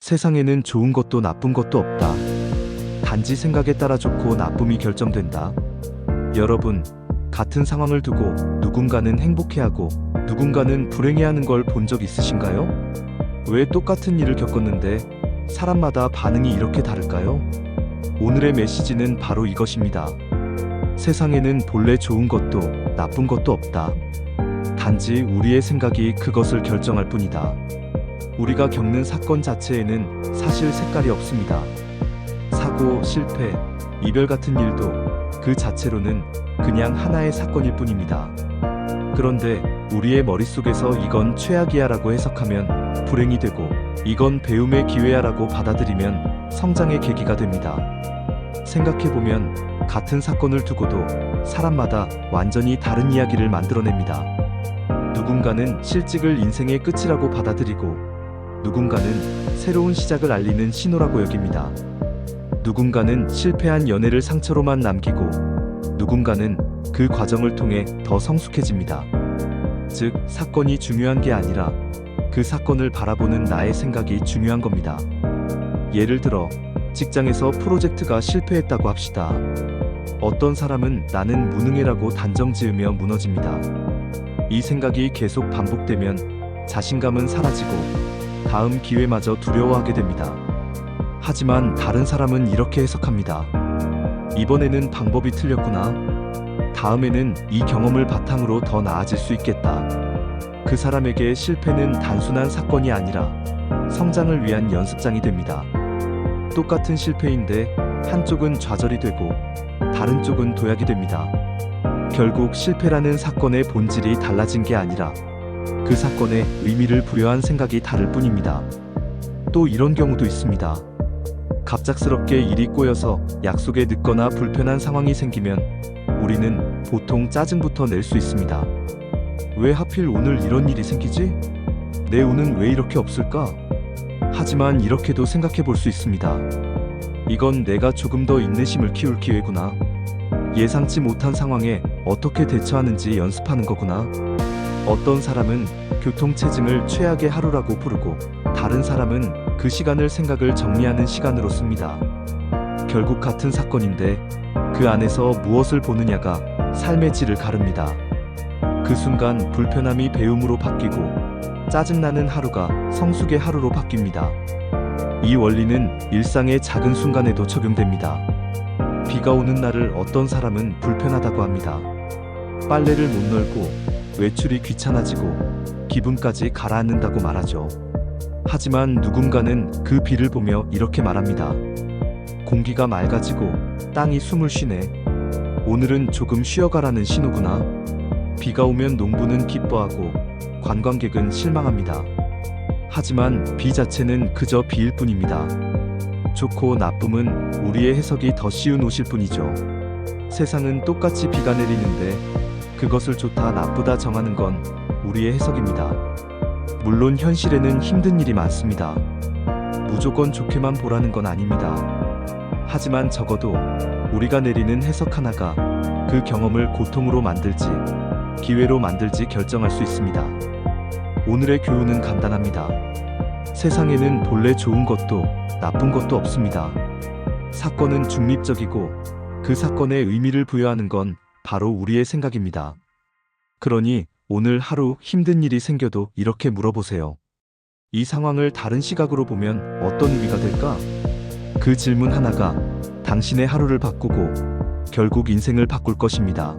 세상에는 좋은 것도 나쁜 것도 없다. 단지 생각에 따라 좋고 나쁨이 결정된다. 여러분, 같은 상황을 두고 누군가는 행복해하고 누군가는 불행해하는 걸 본 적 있으신가요? 왜 똑같은 일을 겪었는데 사람마다 반응이 이렇게 다를까요? 오늘의 메시지는 바로 이것입니다. 세상에는 본래 좋은 것도 나쁜 것도 없다. 단지 우리의 생각이 그것을 결정할 뿐이다. 우리가 겪는 사건 자체에는 사실 색깔이 없습니다. 사고, 실패, 이별 같은 일도 그 자체로는 그냥 하나의 사건일 뿐입니다. 그런데 우리의 머릿속에서 이건 최악이야 라고 해석하면 불행이 되고, 이건 배움의 기회야 라고 받아들이면 성장의 계기가 됩니다. 생각해보면 같은 사건을 두고도 사람마다 완전히 다른 이야기를 만들어냅니다. 누군가는 실직을 인생의 끝이라고 받아들이고, 누군가는 새로운 시작을 알리는 신호라고 여깁니다. 누군가는 실패한 연애를 상처로만 남기고, 누군가는 그 과정을 통해 더 성숙해집니다. 즉, 사건이 중요한 게 아니라 그 사건을 바라보는 나의 생각이 중요한 겁니다. 예를 들어, 직장에서 프로젝트가 실패했다고 합시다. 어떤 사람은 나는 무능해라고 단정 지으며 무너집니다. 이 생각이 계속 반복되면 자신감은 사라지고 다음 기회마저 두려워하게 됩니다. 하지만 다른 사람은 이렇게 해석합니다. 이번에는 방법이 틀렸구나. 다음에는 이 경험을 바탕으로 더 나아질 수 있겠다. 그 사람에게 실패는 단순한 사건이 아니라 성장을 위한 연습장이 됩니다. 똑같은 실패인데 한쪽은 좌절이 되고 다른 쪽은 도약이 됩니다. 결국 실패라는 사건의 본질이 달라진 게 아니라 그 사건에 의미를 부여한 생각이 다를 뿐입니다. 또 이런 경우도 있습니다. 갑작스럽게 일이 꼬여서 약속에 늦거나 불편한 상황이 생기면 우리는 보통 짜증부터 낼 수 있습니다. 왜 하필 오늘 이런 일이 생기지? 내 운은 왜 이렇게 없을까? 하지만 이렇게도 생각해 볼 수 있습니다. 이건 내가 조금 더 인내심을 키울 기회구나. 예상치 못한 상황에 어떻게 대처하는지 연습하는 거구나. 어떤 사람은 교통체증을 최악의 하루라고 부르고, 다른 사람은 그 시간을 생각을 정리하는 시간으로 씁니다. 결국 같은 사건인데 그 안에서 무엇을 보느냐가 삶의 질을 가릅니다. 그 순간 불편함이 배움으로 바뀌고, 짜증나는 하루가 성숙의 하루로 바뀝니다. 이 원리는 일상의 작은 순간에도 적용됩니다. 비가 오는 날을 어떤 사람은 불편하다고 합니다. 빨래를 못 널고 외출이 귀찮아지고 기분까지 가라앉는다고 말하죠. 하지만 누군가는 그 비를 보며 이렇게 말합니다. 공기가 맑아지고 땅이 숨을 쉬네. 오늘은 조금 쉬어가라는 신호구나. 비가 오면 농부는 기뻐하고 관광객은 실망합니다. 하지만 비 자체는 그저 비일 뿐입니다. 좋고 나쁨은 우리의 해석이 더 쉬운 옷일 뿐이죠. 세상은 똑같이 비가 내리는데 그것을 좋다 나쁘다 정하는 건 우리의 해석입니다. 물론 현실에는 힘든 일이 많습니다. 무조건 좋게만 보라는 건 아닙니다. 하지만 적어도 우리가 내리는 해석 하나가 그 경험을 고통으로 만들지 기회로 만들지 결정할 수 있습니다. 오늘의 교훈은 간단합니다. 세상에는 본래 좋은 것도 나쁜 것도 없습니다. 사건은 중립적이고 그 사건에 의미를 부여하는 건 바로 우리의 생각입니다. 그러니 오늘 하루 힘든 일이 생겨도 이렇게 물어보세요. 이 상황을 다른 시각으로 보면 어떤 의미가 될까? 그 질문 하나가 당신의 하루를 바꾸고 결국 인생을 바꿀 것입니다.